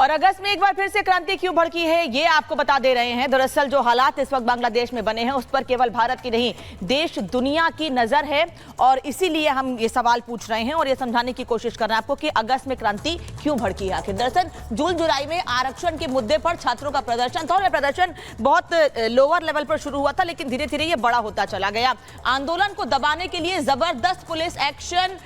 और अगस्त में एक बार फिर से क्रांति क्यों भड़की है, ये आपको बता दे रहे हैं। दरअसल जो हालात इस वक्त बांग्लादेश में बने हैं उस पर केवल भारत की नहीं देश दुनिया की नजर है और इसीलिए हम ये सवाल पूछ रहे हैं और ये समझाने की कोशिश कर रहे हैं आपको कि अगस्त में क्रांति क्यों भड़की है आखिर। दरअसल जून जुलाई में आरक्षण के मुद्दे पर छात्रों का प्रदर्शन था और यह प्रदर्शन बहुत लोअर लेवल पर शुरू हुआ था, लेकिन धीरे धीरे ये बड़ा होता चला गया। आंदोलन को दबाने के लिए जबरदस्त पुलिस एक्शन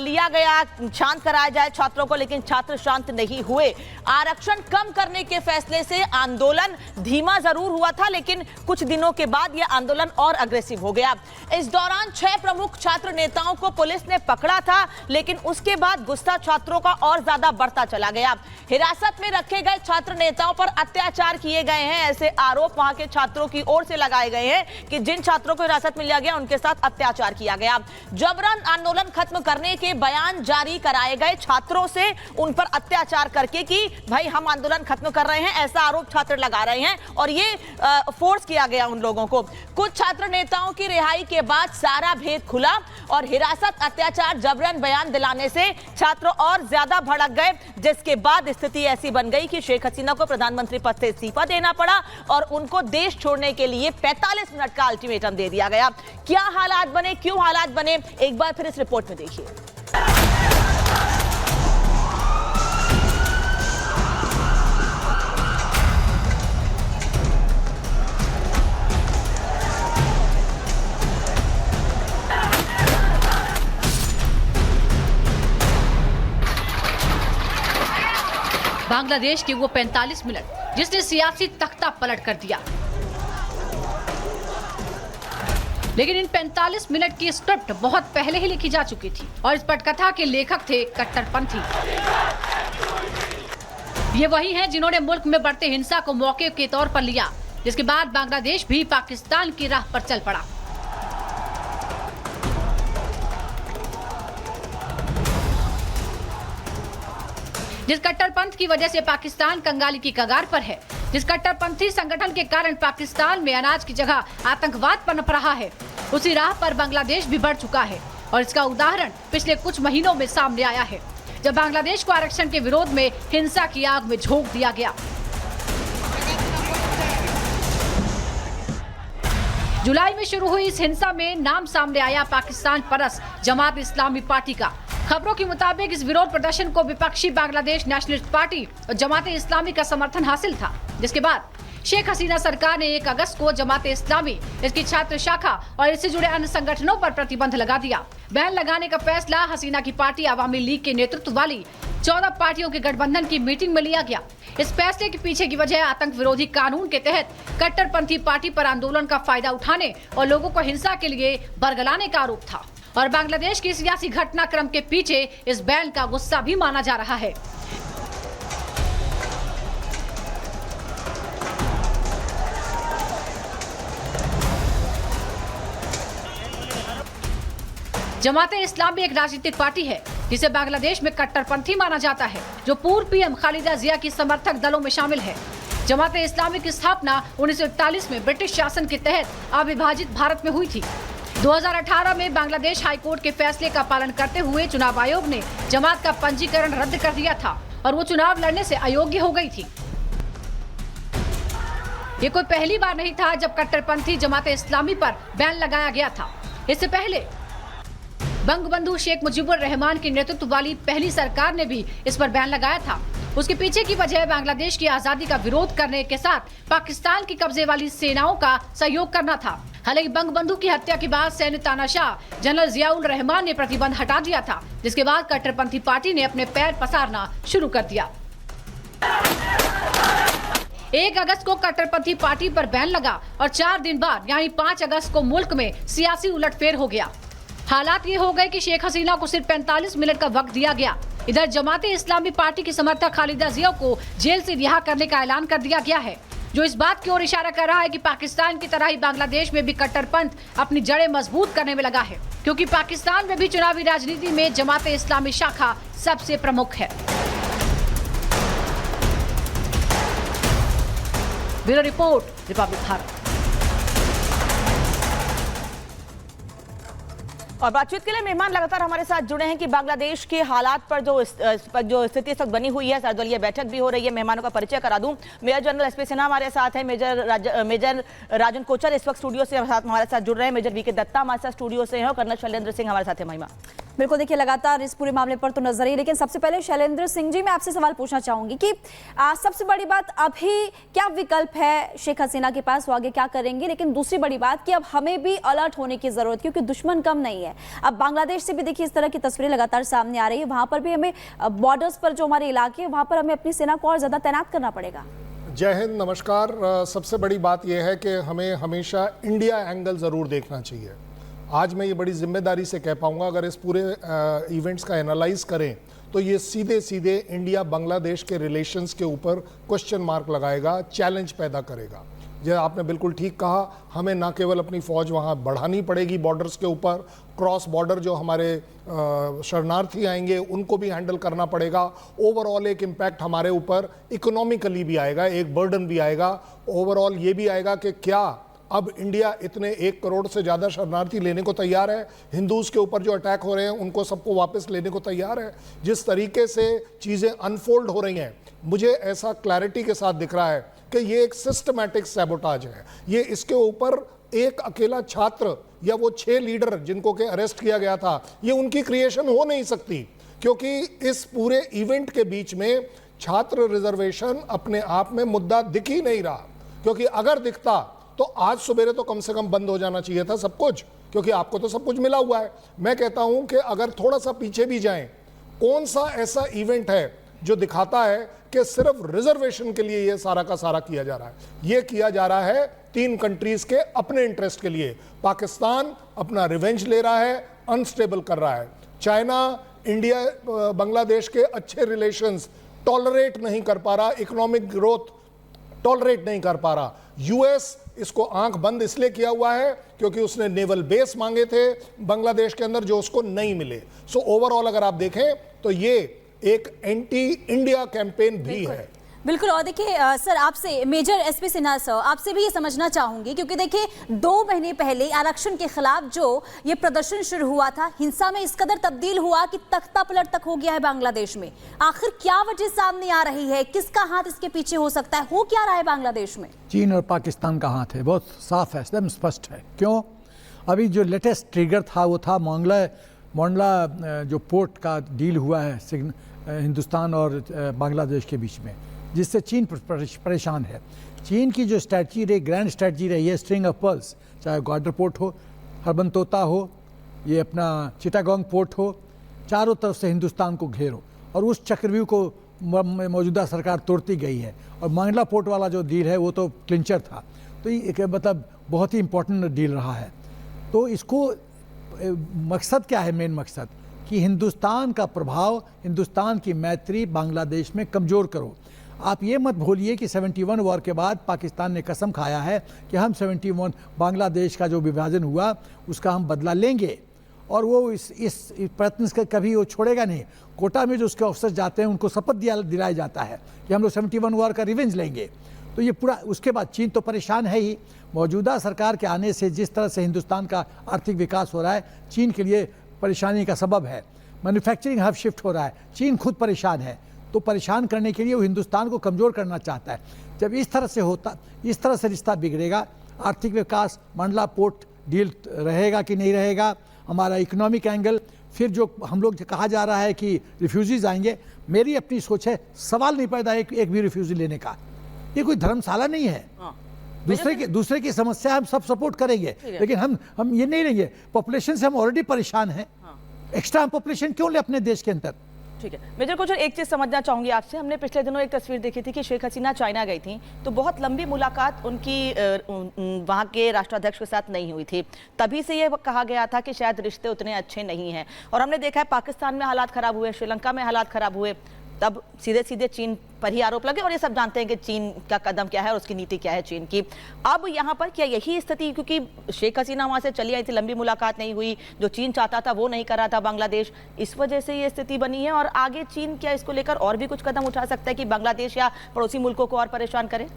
लिया गया, शांत कराया जाए छात्रों को, लेकिन छात्र शांत नहीं हुए। आरक्षण कम करने के फैसले से आंदोलन धीमा जरूर हुआ था, लेकिन कुछ दिनों के बाद यह आंदोलन और अग्रेसिव हो गया। इस दौरान 6 प्रमुख छात्र नेताओं को पुलिस ने पकड़ा था, लेकिन उसके बाद गुस्सा छात्रों का और ज्यादा बढ़ता चला गया। हिरासत में रखे गए छात्र नेताओं पर अत्याचार किए गए हैं, ऐसे आरोप वहां के छात्रों की ओर से लगाए गए हैं कि जिन छात्रों को हिरासत में लिया गया उनके साथ अत्याचार किया गया। जबरन आंदोलन खत्म करने के बयान जारी कराए गए छात्रों से, उन पर अत्याचार करके कि भाई हम आंदोलन खत्म कर रहे हैं, ऐसा आरोप छात्र लगा रहे हैं और ये फोर्स किया गया उन लोगों को। कुछ छात्र नेताओं की रिहाई के बाद सारा भेद खुला और हिरासत, अत्याचार, जबरन बयान दिलाने से छात्र और ज्यादा भड़क गए, जिसके बाद स्थिति ऐसी बन गई कि शेख हसीना को प्रधानमंत्री पद से इस्तीफा देना पड़ा और उनको देश छोड़ने के लिए 45 मिनट का अल्टीमेटम दे दिया गया। क्या हालात बने, क्यों हालात बने, एक बार फिर इस रिपोर्ट में देखिए। बांग्लादेश के वो 45 मिनट जिसने सियासी तख्ता पलट कर दिया, लेकिन इन 45 मिनट की स्क्रिप्ट बहुत पहले ही लिखी जा चुकी थी और इस पटकथा के लेखक थे कट्टरपंथी। ये वही हैं जिन्होंने मुल्क में बढ़ते हिंसा को मौके के तौर पर लिया, जिसके बाद बांग्लादेश भी पाकिस्तान की राह पर चल पड़ा। जिस कट्टरपंथ की वजह से पाकिस्तान कंगाली की कगार पर है, जिस कट्टरपंथी संगठन के कारण पाकिस्तान में अनाज की जगह आतंकवाद पनप रहा है, उसी राह पर बांग्लादेश भी बढ़ चुका है। और इसका उदाहरण पिछले कुछ महीनों में सामने आया है, जब बांग्लादेश को आरक्षण के विरोध में हिंसा की आग में झोंक दिया गया। जुलाई में शुरू हुई इस हिंसा में नाम सामने आया पाकिस्तान परस्त जमात इस्लामी पार्टी का। खबरों के मुताबिक इस विरोध प्रदर्शन को विपक्षी बांग्लादेश नेशनलिस्ट पार्टी और जमात इस्लामी का समर्थन हासिल था, जिसके बाद शेख हसीना सरकार ने 1 अगस्त को जमात इस्लामी, इसकी छात्र शाखा और इससे जुड़े अन्य संगठनों पर प्रतिबंध लगा दिया। बैन लगाने का फैसला हसीना की पार्टी आवामी लीग के नेतृत्व वाली 14 पार्टियों के गठबंधन की मीटिंग में लिया गया। इस फैसले के पीछे की वजह आतंक विरोधी कानून के तहत कट्टरपंथी पार्टी पर आंदोलन का फायदा उठाने और लोगों को हिंसा के लिए बरगलाने का आरोप था। और बांग्लादेश की सियासी घटनाक्रम के पीछे इस बैन का गुस्सा भी माना जा रहा है। जमाते इस्लामी एक राजनीतिक पार्टी है जिसे बांग्लादेश में कट्टरपंथी माना जाता है, जो पूर्व पीएम खालिदा जिया की समर्थक दलों में शामिल है। जमाते इस्लामी की स्थापना 1941 में ब्रिटिश शासन के तहत अविभाजित भारत में हुई थी। 2018 में बांग्लादेश हाईकोर्ट के फैसले का पालन करते हुए चुनाव आयोग ने जमात का पंजीकरण रद्द कर दिया था और वो चुनाव लड़ने से अयोग्य हो गई थी। ये कोई पहली बार नहीं था जब कट्टरपंथी जमात इस्लामी पर बैन लगाया गया था। इससे पहले बंगबंधु शेख मुजीबुर रहमान की नेतृत्व वाली पहली सरकार ने भी इस पर बैन लगाया था। उसके पीछे की वजह बांग्लादेश की आजादी का विरोध करने के साथ पाकिस्तान की कब्जे वाली सेनाओं का सहयोग करना था। हालांकि बंगबंधु की हत्या के बाद सैन्य तानाशाह जनरल जियाउल रहमान ने प्रतिबंध हटा दिया था, जिसके बाद कट्टरपंथी पार्टी ने अपने पैर पसारना शुरू कर दिया। 1 अगस्त को कट्टरपंथी पार्टी पर बैन लगा और 4 दिन बाद यानी 5 अगस्त को मुल्क में सियासी उलटफेर हो गया। हालात ये हो गए कि शेख हसीना को सिर्फ 45 मिनट का वक्त दिया गया। इधर जमाते इस्लामी पार्टी की समर्थक खालिदा जिया को जेल से रिहा करने का ऐलान कर दिया गया है, जो इस बात की ओर इशारा कर रहा है कि पाकिस्तान की तरह ही बांग्लादेश में भी कट्टरपंथ अपनी जड़ें मजबूत करने में लगा है, क्योंकि पाकिस्तान में भी चुनावी राजनीति में जमाते इस्लामी शाखा सबसे प्रमुख है। Bureau report, Republic Bharat. और बातचीत के लिए मेहमान लगातार हमारे साथ जुड़े हैं कि बांग्लादेश के हालात पर जो स्थिति इस वक्त बनी हुई है, सर्वदलीय बैठक भी हो रही है। मेहमानों का परिचय करा दूं, मेजर जनरल एसपी सिन्हा हमारे साथ है, मेजर राजन कोचर इस वक्त स्टूडियो से हमारे साथ जुड़ रहे हैं, मेजर वीके दत्ता हमारे साथ स्टूडियो से हैं और कर्नल शैलेंद्र सिंह हमारे साथ है। महिमा, बिल्कुल, देखिए लगातार इस पूरे मामले पर तो नजर ही, लेकिन सबसे पहले शैलेंद्र सिंह जी, मैं आपसे सवाल पूछना चाहूंगी कि सबसे बड़ी बात अभी क्या विकल्प है शेख हसीना के पास, वो आगे क्या करेंगे, लेकिन दूसरी बड़ी बात कि अब हमें भी अलर्ट होने की जरूरत, क्योंकि दुश्मन कम नहीं है। अब बांग्लादेश से भी देखिए इस तरह की तस्वीरें लगातार सामने आ रही है, वहां पर भी हमें बॉर्डर्स पर जो हमारे इलाके हैं वहां पर हमें अपनी सेना को और ज्यादा तैनात करना पड़ेगा। जय हिंद, नमस्कार। सबसे बड़ी बात यह है कि हमें हमेशा इंडिया एंगल ज़रूर देखना चाहिए। आज मैं ये बड़ी जिम्मेदारी से कह पाऊंगा, अगर इस पूरे इवेंट्स का एनालाइज करें तो ये सीधे सीधे इंडिया बांग्लादेश के रिलेशंस के ऊपर क्वेश्चन मार्क लगाएगा, चैलेंज पैदा करेगा। जो आपने बिल्कुल ठीक कहा, हमें ना केवल अपनी फ़ौज वहाँ बढ़ानी पड़ेगी बॉर्डर्स के ऊपर, क्रॉस बॉर्डर जो हमारे शरणार्थी आएंगे उनको भी हैंडल करना पड़ेगा। ओवरऑल एक इम्पैक्ट हमारे ऊपर इकोनॉमिकली भी आएगा, एक बर्डन भी आएगा। ओवरऑल ये भी आएगा कि क्या अब इंडिया इतने 1 करोड़ से ज़्यादा शरणार्थी लेने को तैयार है, हिंदूज़ के ऊपर जो अटैक हो रहे हैं उनको सबको वापस लेने को तैयार है। जिस तरीके से चीज़ें अनफोल्ड हो रही हैं, मुझे ऐसा क्लैरिटी के साथ दिख रहा है कि ये एक सिस्टमैटिक सैबोटाज है। ये इसके ऊपर एक अकेला छात्र या वो 6 लीडर जिनको के अरेस्ट किया गया था, ये उनकी क्रिएशन हो नहीं सकती, क्योंकि इस पूरे इवेंट के बीच में छात्र रिजर्वेशन अपने आप में मुद्दा दिख ही नहीं रहा। क्योंकि अगर दिखता तो आज सवेरे तो कम से कम बंद हो जाना चाहिए था सब कुछ, क्योंकि आपको तो सब कुछ मिला हुआ है। मैं कहता हूं कि अगर थोड़ा सा पीछे भी जाएं, कौन सा ऐसा इवेंट है जो दिखाता है कि सिर्फ रिजर्वेशन के लिए ये सारा का सारा किया जा रहा है। ये किया जा रहा है 3 कंट्रीज के अपने इंटरेस्ट के लिए। पाकिस्तान अपना रिवेंज ले रहा है, अनस्टेबल कर रहा है। चाइना इंडिया बांग्लादेश के अच्छे रिलेशंस टॉलरेट नहीं कर पा रहा, इकोनॉमिक ग्रोथ टॉलरेट नहीं कर पा रहा। यूएस इसको आंख बंद इसलिए किया हुआ है क्योंकि उसने नेवल बेस मांगे थे बांग्लादेश के अंदर, जो उसको नहीं मिले। सो ओवरऑल अगर आप देखें तो ये एक एंटी इंडिया कैंपेन भी है। बिल्कुल। और देखिए सर, आपसे मेजर एसपी सिन्हा सर, आपसे भी ये समझना चाहूंगी, क्योंकि देखिए 2 महीने पहले आरक्षण के खिलाफ जो ये प्रदर्शन शुरू हुआ था, हिंसा में इस कदर तब्दील हुआ कि तख्ता पलट तक हो गया है बांग्लादेश में। आखिर क्या वजह सामने आ रही है, किसका हाथ इसके पीछे हो सकता है, हो क्या रहा है बांग्लादेश में? चीन और पाकिस्तान का हाथ है, बहुत साफ है, एकदम स्पष्ट है। क्यों? अभी जो लेटेस्ट ट्रिगर था वो था मोंडला जो पोर्ट का डील हुआ है हिंदुस्तान और बांग्लादेश के बीच में, जिससे चीन परेशान है। चीन की जो स्ट्रैटजी रही, ग्रैंड स्ट्रैटजी रही है, स्ट्रिंग ऑफ पर्ल्स, चाहे ग्वाडर पोर्ट हो, हरबनतोता हो, ये अपना चिटागोंग पोर्ट हो, चारों तरफ से हिंदुस्तान को घेरो, और उस चक्रव्यूह को मौजूदा सरकार तोड़ती गई है। और मंडला पोर्ट वाला जो डील है वो तो क्लिंचर था, तो ये मतलब बहुत ही इंपॉर्टेंट डील रहा है। तो इसको मकसद क्या है? मेन मकसद कि हिंदुस्तान का प्रभाव, हिंदुस्तान की मैत्री बांग्लादेश में कमज़ोर करो। आप ये मत भूलिए कि 71 वॉर के बाद पाकिस्तान ने कसम खाया है कि हम 71 बांग्लादेश का जो विभाजन हुआ उसका हम बदला लेंगे, और वो इस प्रयत्न से कभी वो छोड़ेगा नहीं। कोटा में जो उसके ऑफिसर जाते हैं उनको शपथ दिलाया जाता है कि हम लोग 71 वॉर का रिवेंज लेंगे। तो ये पूरा, उसके बाद चीन तो परेशान है ही। मौजूदा सरकार के आने से जिस तरह से हिंदुस्तान का आर्थिक विकास हो रहा है, चीन के लिए परेशानी का सबब है। मैन्युफैक्चरिंग हब शिफ्ट हो रहा है, चीन खुद परेशान है। तो परेशान करने के लिए वो हिंदुस्तान को कमज़ोर करना चाहता है। जब इस तरह से रिश्ता बिगड़ेगा, आर्थिक विकास, मंडला पोर्ट डील रहेगा कि नहीं रहेगा, हमारा इकोनॉमिक एंगल, फिर जो हम लोग कहा जा रहा है कि रिफ्यूजीज आएंगे, मेरी अपनी सोच है, सवाल नहीं पैदा एक भी रिफ्यूजी लेने का। ये कोई धर्मशाला नहीं है। दूसरे की समस्या हम सब सपोर्ट करेंगे, लेकिन हम ये नहीं लेंगे। पॉपुलेशन से हम ऑलरेडी परेशान हैं, एक्स्ट्रा पॉपुलेशन क्यों ले अपने देश के अंदर? ठीक है मेजर कोचर, एक चीज समझना चाहूंगी आपसे। हमने पिछले दिनों एक तस्वीर देखी थी कि शेख हसीना चाइना गई थी, तो बहुत लंबी मुलाकात उनकी वहां के राष्ट्राध्यक्ष के साथ नहीं हुई थी। तभी से ये कहा गया था कि शायद रिश्ते उतने अच्छे नहीं हैं, और हमने देखा है पाकिस्तान में हालात खराब हुए, श्रीलंका में हालात खराब हुए, तब सीधे सीधे चीन पर ही आरोप लगे, और ये सब जानते हैं कि चीन का कदम क्या है और उसकी नीति क्या है चीन की। अब यहाँ पर क्या यही स्थिति, क्योंकि शेख हसीना वहाँ से चली आई थी, लंबी मुलाकात नहीं हुई, जो चीन चाहता था वो नहीं कर रहा था बांग्लादेश, इस वजह से ये स्थिति बनी है? और आगे चीन क्या इसको लेकर और भी कुछ कदम उठा सकता है कि बांग्लादेश या पड़ोसी मुल्कों को और परेशान करे?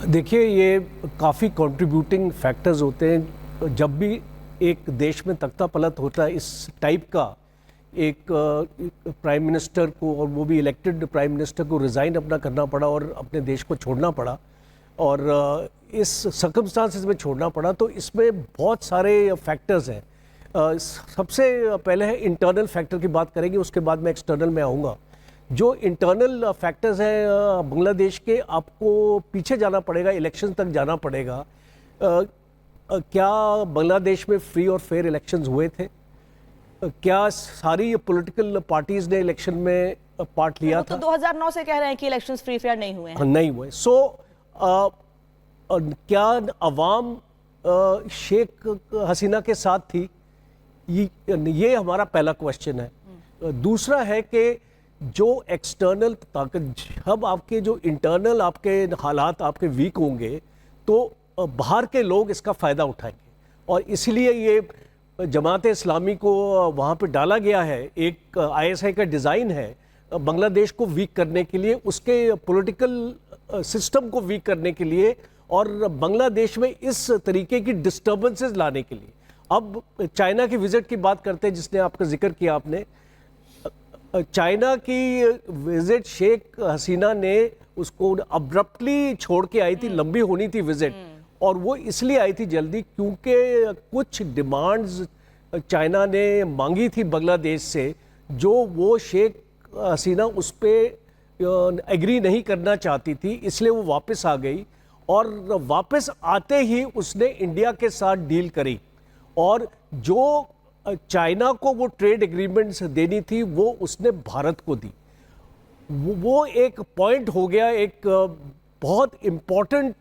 देखिए, ये काफ़ी कंट्रीब्यूटिंग फैक्टर्स होते हैं। जब भी एक देश में तख्ता पलट होता है इस टाइप का, एक प्राइम मिनिस्टर को, और वो भी इलेक्टेड प्राइम मिनिस्टर को रिज़ाइन अपना करना पड़ा और अपने देश को छोड़ना पड़ा, और इस सर्कमस्टांसेस में छोड़ना पड़ा। तो इसमें बहुत सारे फैक्टर्स हैं। सबसे पहले है इंटरनल फैक्टर की बात करेंगे, उसके बाद मैं एक्सटर्नल में आऊँगा। जो इंटरनल फैक्टर्स हैं बांग्लादेश के, आपको पीछे जाना पड़ेगा, इलेक्शन तक जाना पड़ेगा। क्या बांग्लादेश में फ्री और फेयर इलेक्शंस हुए थे? क्या सारी पॉलिटिकल पार्टीज ने इलेक्शन में पार्ट लिया था? तो 2009 से कह रहे हैं कि इलेक्शंस फ्री फेयर नहीं हुए हैं। नहीं हुए। क्या अवाम शेख हसीना के साथ थी? ये हमारा पहला क्वेश्चन है। दूसरा है कि जो एक्सटर्नल ताकत, जब आपके जो इंटरनल आपके हालात आपके वीक होंगे तो बाहर के लोग इसका फ़ायदा उठाएंगे, और इसीलिए ये जमात इस्लामी को वहाँ पे डाला गया है। एक आईएसआई का डिज़ाइन है बांग्लादेश को वीक करने के लिए, उसके पॉलिटिकल सिस्टम को वीक करने के लिए, और बांग्लादेश में इस तरीके की डिस्टर्बेंसेस लाने के लिए। अब चाइना की विजिट की बात करते हैं, जिसने आपका जिक्र किया आपने। चाइना की विजिट शेख हसीना ने उसको अब्रप्टली छोड़ के आई थी, लंबी होनी थी विजिट, और वो इसलिए आई थी जल्दी क्योंकि कुछ डिमांड्स चाइना ने मांगी थी बांग्लादेश से, जो वो शेख हसीना उस पर एग्री नहीं करना चाहती थी, इसलिए वो वापस आ गई। और वापस आते ही उसने इंडिया के साथ डील करी, और जो चाइना को वो ट्रेड एग्रीमेंट्स देनी थी वो उसने भारत को दी। वो एक पॉइंट हो गया, एक बहुत इम्पॉर्टेंट,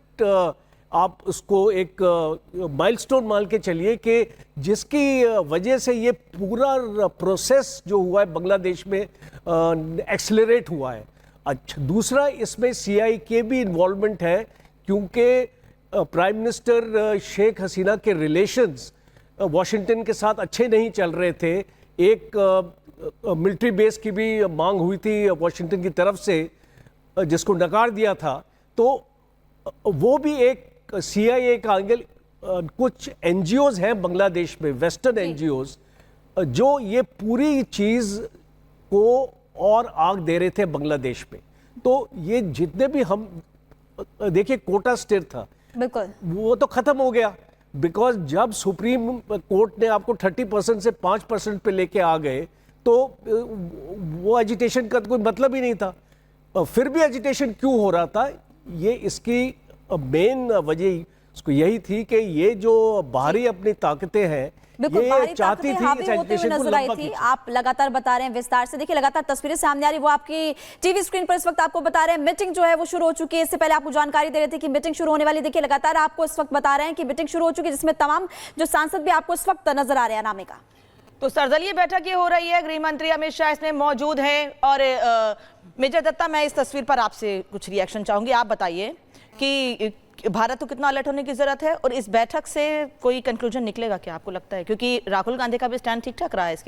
आप उसको एक माइलस्टोन मान के चलिए कि जिसकी वजह से ये पूरा प्रोसेस जो हुआ है बांग्लादेश में एक्सेलरेट हुआ है। अच्छा, दूसरा इसमें सीआई के भी इन्वॉल्वमेंट है, क्योंकि प्राइम मिनिस्टर शेख हसीना के रिलेशंस वॉशिंगटन के साथ अच्छे नहीं चल रहे थे। एक मिलिट्री बेस की भी मांग हुई थी वॉशिंगटन की तरफ से, जिसको नकार दिया था। तो वो भी एक सीआईए का एंगल, कुछ एनजीओज हैं बांग्लादेश में, वेस्टर्न एनजीओज, जो ये पूरी चीज़ को और आग दे रहे थे बांग्लादेश में। तो ये जितने भी हम देखिए, कोटा स्टेट था, बिल्कुल वो तो खत्म हो गया, बिकॉज जब सुप्रीम कोर्ट ने आपको 30% से 5% पे लेके आ गए, तो वो एजिटेशन का कोई मतलब ही नहीं था। फिर भी एजिटेशन क्यों हो रहा था? ये इसकी मेन वजह उसको यही थी कि ये जो बाहरी अपनी ताकतें हैं, ये चाहती थी इस एजुकेशन को लंबा खींचे। आप लगातार बता रहे हैं विस्तार से, देखिए लगातार तस्वीरें सामने आ रही, वो आपकी टीवी स्क्रीन पर इस वक्त आपको बता रहे हैं। मीटिंग जो है वो शुरू हो चुकी है। इससे पहले आपको जानकारी दे रहे थे कि मीटिंग शुरू होने वाली। देखिए लगातार आपको इस वक्त बता रहे हैं कि मीटिंग शुरू हो चुकी है, जिसमें तमाम जो सांसद भी आपको इस वक्त नजर आ रहे हैं नामे का। तो सर्वदलीय बैठक ये हो रही है, गृह मंत्री अमित शाह इसमें मौजूद हैं, और मेजर दत्ता, मैं इस तस्वीर पर आपसे कुछ रिएक्शन चाहूंगी। आप बताइए कि भारत को कितना अलर्ट होने की जरूरत है, और इस बैठक से कोई कंक्लूजन निकलेगा क्या, आपको लगता है? क्योंकि राहुल गांधी का भी स्टैंड ठीक ठाक रहा है इसके